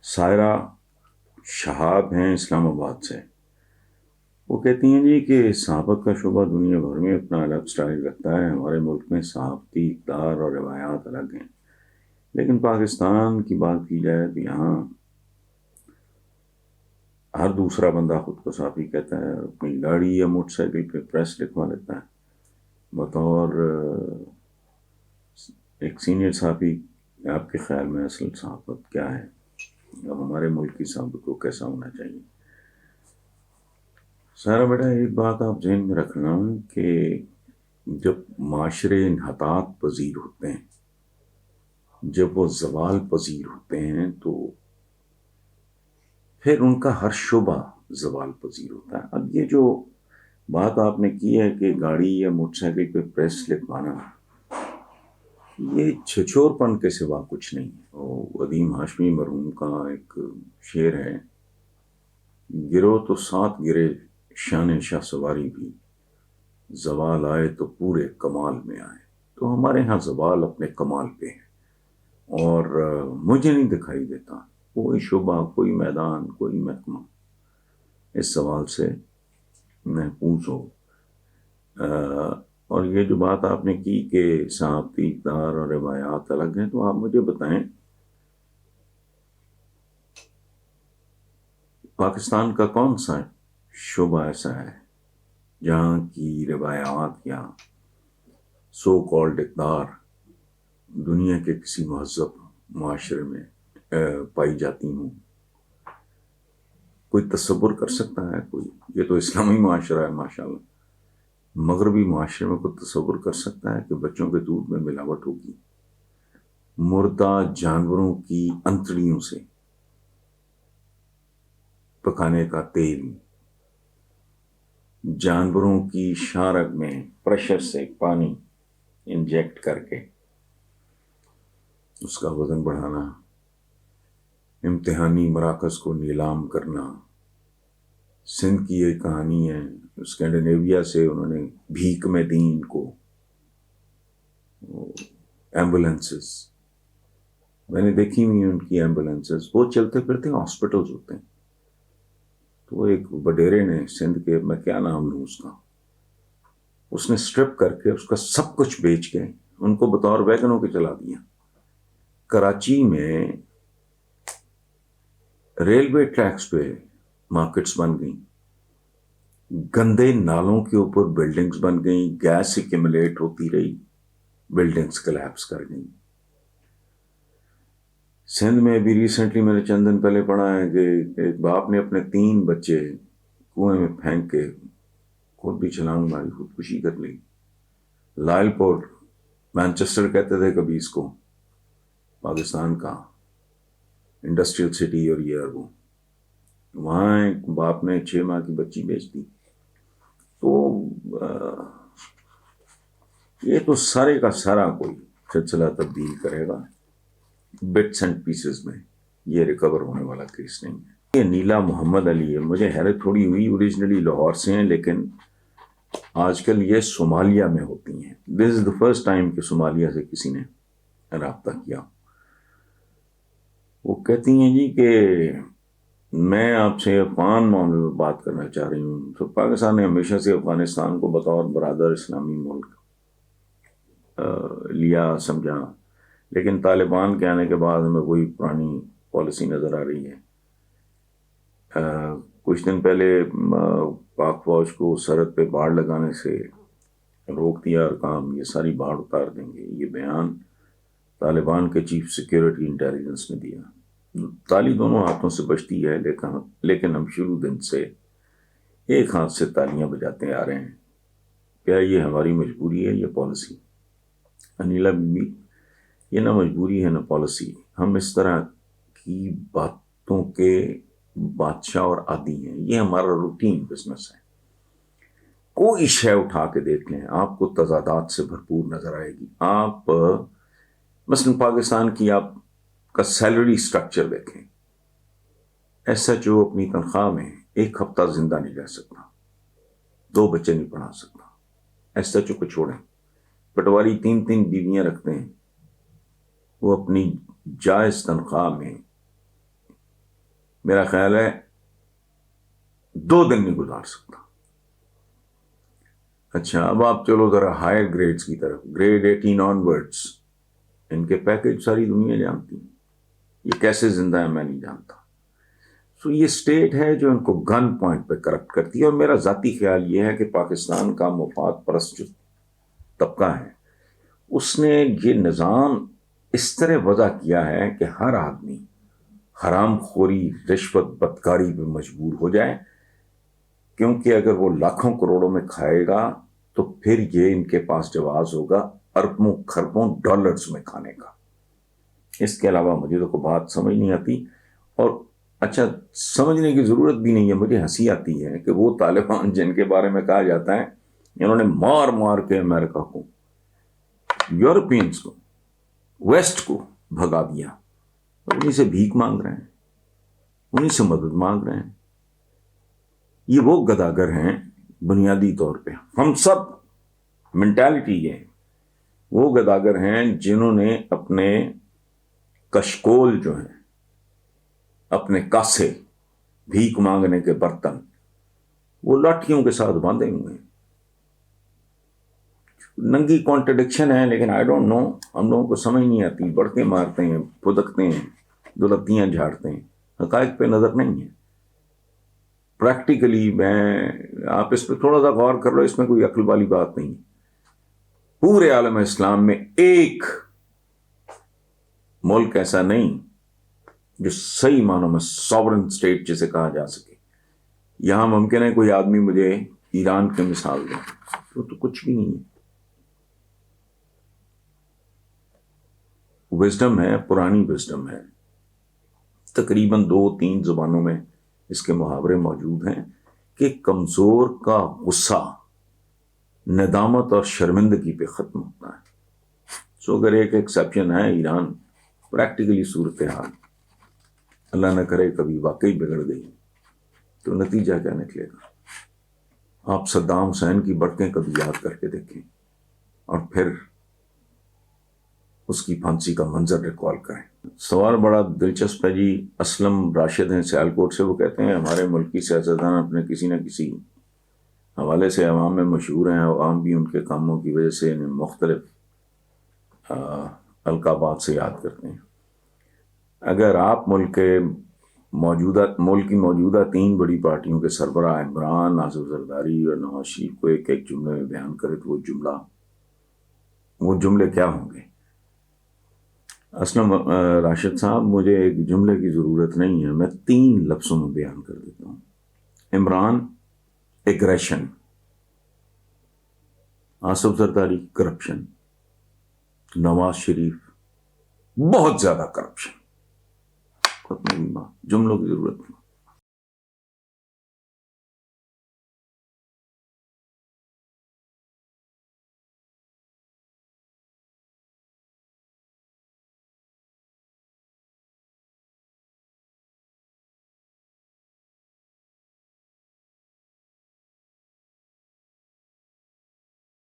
سائرہ شہاب ہیں اسلام آباد سے۔ وہ کہتی ہیں جی کہ صحافت کا شعبہ دنیا بھر میں اپنا الگ سٹائل رکھتا ہے، ہمارے ملک میں صحافتی اقدار اور روایات الگ ہیں، لیکن پاکستان کی بات کی جائے تو یہاں ہر دوسرا بندہ خود کو صحافی کہتا ہے اور اپنی گاڑی یا موٹر سائیکل پہ پریس لکھوا لیتا ہے بطور ایک سینئر صحافی۔ آپ کے خیال میں اصل صحافت کیا ہے؟ اب ہمارے ملک کی صحافت کو کیسا ہونا چاہیے؟ سارا بیٹا ایک بات آپ ذہن میں رکھنا کہ جب معاشرے انحطاط پذیر ہوتے ہیں، جب وہ زوال پذیر ہوتے ہیں، تو پھر ان کا ہر شعبہ زوال پذیر ہوتا ہے۔ اب یہ جو بات آپ نے کی ہے کہ گاڑی یا موٹر سائیکل پہ پریس لکھوانا، یہ چھچور پن کے سوا کچھ نہیں ہے۔ وہ ادیم ہاشمی مرحوم کا ایک شعر ہے، گرو تو ساتھ گرے شان شاہ سواری بھی، زوال آئے تو پورے کمال میں آئے۔ تو ہمارے ہاں زوال اپنے کمال پہ ہے، اور مجھے نہیں دکھائی دیتا کوئی شعبہ، کوئی میدان، کوئی محکمہ اس سوال سے محفوظ ہو۔ اور یہ جو بات آپ نے کی کہ صحافتی اقدار اور روایات الگ ہیں، تو آپ مجھے بتائیں پاکستان کا کون سا شعبہ ایسا ہے جہاں کی روایات یا سو کالڈ اقدار دنیا کے کسی مہذب معاشرے میں پائی جاتی ہوں؟ کوئی تصور کر سکتا ہے کوئی؟ یہ تو اسلامی معاشرہ ہے ماشاءاللہ، مغربی معاشرے میں کوئی تصور کر سکتا ہے کہ بچوں کے دودھ میں ملاوٹ ہوگی؟ مردہ جانوروں کی انتڑیوں سے پکانے کا تیل، جانوروں کی شارک میں پریشر سے پانی انجیکٹ کر کے اس کا وزن بڑھانا، امتحانی مراکز کو نیلام کرنا۔ سندھ کی ایک کہانی ہے، اسکینڈینیویا سے انہوں نے بھیک میں دی ان کو ایمبولینسز، میں نے دیکھی ہوئی ہیں ان کی ایمبولینسز، وہ چلتے پھرتے ہاسپٹلز ہوتے ہیں۔ تو ایک وڈیرے نے سندھ کے، میں کیا نام لوں اس کا، اس نے سٹرپ کر کے اس کا سب کچھ بیچ کے ان کو بطور ویگنوں کے چلا دیا۔ کراچی میں ریلوے ٹریکس پہ مارکیٹس بن گئیں، گندے نالوں کے اوپر بلڈنگز بن گئیں، گیس ایکیمولیٹ ہوتی رہی، بلڈنگز کلیپس کر گئیں۔ سندھ میں بھی ریسنٹلی میں نے چند دن پہلے پڑھا ہے کہ ایک باپ نے اپنے 3 بچے کنویں میں پھینک کے خود بھی چھلانگ ماری، خودکشی کر لی۔ لائل پور، مانچسٹر کہتے تھے کبھی اس کو، پاکستان کا انڈسٹریل سٹی، اور یہ اور وہ، وہاں ایک باپ نے 6 ماہ کی بچی بیچ دی۔ تو یہ تو سارے کا سارا کوئی سلسلہ تبدیل کرے گا بٹس اینڈ پیسز میں، یہ ریکور ہونے والا کیس نہیں ہے۔ یہ نیلا محمد علی ہے، مجھے حیرت تھوڑی ہوئی، اوریجنلی لاہور سے ہیں لیکن آج کل یہ صومالیہ میں ہوتی ہیں۔ دس از دا فرسٹ ٹائم کہ صومالیہ سے کسی نے رابطہ کیا۔ وہ کہتی ہیں جی کہ میں آپ سے افغان معاملے میں بات کرنا چاہ رہی ہوں۔ تو پاکستان نے ہمیشہ سے افغانستان کو بطور برادر اسلامی ملک لیا، سمجھا، لیکن طالبان کے آنے کے بعد ہمیں وہی پرانی پالیسی نظر آ رہی ہے۔ کچھ دن پہلے پاک فوج کو سرحد پہ باڑ لگانے سے روک دیا اور کام یہ ساری باڑ اتار دیں گے، یہ بیان طالبان کے چیف سیکیورٹی انٹیلیجنس نے دیا۔ تالی دونوں ہاتھوں سے بجتی ہے، لیکن ہم شروع دن سے ایک ہاتھ سے تالیاں بجاتے آ رہے ہیں۔ کیا یہ ہماری مجبوری ہے یا پالیسی؟ انیلا بی، یہ نہ مجبوری ہے نہ پالیسی، ہم اس طرح کی باتوں کے بادشاہ اور عادی ہیں، یہ ہمارا روٹین بزنس ہے۔ کوئی شے اٹھا کے دیکھ لیں، آپ کو تضادات سے بھرپور نظر آئے گی۔ آپ مثلا پاکستان کی آپ کا سیلری سٹرکچر دیکھیں، ایس ایچ او اپنی تنخواہ میں 1 ہفتہ زندہ نہیں رہ سکتا، 2 بچے نہیں پڑھا سکتا۔ ایس ایچ او کو چھوڑیں، پٹواری 3 بیویاں رکھتے ہیں، وہ اپنی جائز تنخواہ میں میرا خیال ہے 2 دن نہیں گزار سکتا. اچھا اب آپ چلو ذرا ہائر گریڈز کی طرف، گریڈ 18 آن ورڈس، ان کے پیکج ساری دنیا جانتی ہے، یہ کیسے زندہ ہے میں نہیں جانتا. سو یہ اسٹیٹ ہے جو ان کو گن پوائنٹ پہ کرپٹ کرتی ہے. اور میرا ذاتی خیال یہ ہے کہ پاکستان کا مفاد پرست جو طبقہ ہے اس نے یہ نظام اس طرح وضع کیا ہے کہ ہر آدمی حرام خوری، رشوت، بدکاری پہ مجبور ہو جائے، کیونکہ اگر وہ لاکھوں کروڑوں میں کھائے گا تو پھر یہ ان کے پاس جواز ہوگا اربوں خربوں ڈالرز میں کھانے کا. اس کے علاوہ مجھے تو کوئی بات سمجھ نہیں آتی. اور اچھا سمجھنے کی ضرورت بھی نہیں ہے، مجھے ہنسی آتی ہے کہ وہ طالبان جن کے بارے میں کہا جاتا ہے انہوں نے مار مار کے امریکہ کو، یورپینز کو، ویسٹ کو بھگا دیا، اور انہیں سے بھیک مانگ رہے ہیں، انہیں سے مدد مانگ رہے ہیں. یہ وہ گداگر ہیں بنیادی طور پہ، ہم سب مینٹالٹی یہ ہے، وہ گداگر ہیں جنہوں نے اپنے کشکول جو ہیں، اپنے کاسے، بھیک مانگنے کے برتن، وہ لاٹھیوں کے ساتھ باندھے ہوئے ہیں. ننگی کانٹرڈکشن ہے، لیکن آئی ڈونٹ نو، ہم لوگوں کو سمجھ نہیں آتی. بڑکے مارتے ہیں، پھدکتے ہیں، دولتیاں جھاڑتے ہیں، حقائق پہ نظر نہیں ہے. پریکٹیکلی آپ اس پہ تھوڑا سا غور کر لو، اس میں کوئی عقل والی بات نہیں. پورے عالم اسلام میں ایک ملک ایسا نہیں جو صحیح معنوں میں ساورن اسٹیٹ جسے کہا جا سکے. یہاں ممکن ہے کوئی آدمی مجھے ایران کی مثال دے، وہ تو کچھ بھی نہیں ہے. وزڈم ہے، پرانی وزڈم ہے، تقریباً 2-3 زبانوں میں اس کے محاورے موجود ہیں کہ کمزور کا غصہ ندامت اور شرمندگی پہ ختم ہوتا ہے. سو اگر ایک ایکسیپشن ہے ایران، پریکٹیکلی صورتحال اللہ نہ کرے کبھی واقعی بگڑ گئی تو نتیجہ کیا نکلے گا؟ آپ صدام حسین کی بڑکیں کبھی یاد کر کے دیکھیں اور پھر اس کی پھانسی کا منظر ریکال کریں. سوال بڑا دلچسپ ہے جی. اسلم راشد ہیں سیالکوٹ سے، وہ کہتے ہیں ہمارے ملک کی سیاستدان اپنے کسی نہ کسی حوالے سے عوام میں مشہور ہیں، عوام بھی ان کے کاموں کی وجہ سے انہیں مختلف القابات سے یاد کرتے ہیں. اگر آپ ملک کی موجودہ 3 بڑی پارٹیوں کے سربراہ عمران، آصف زرداری اور نواز شریف کو ایک ایک جملے میں بیان کرے تو وہ جملے کیا ہوں گے؟ اسلم راشد صاحب، مجھے ایک جملے کی ضرورت نہیں ہے، میں 3 لفظوں میں بیان کر دیتا ہوں. عمران ایگریشن، آصف زرداری کرپشن، نواز شریف بہت زیادہ کرپشن. جملوں کی ضرورت نہیں.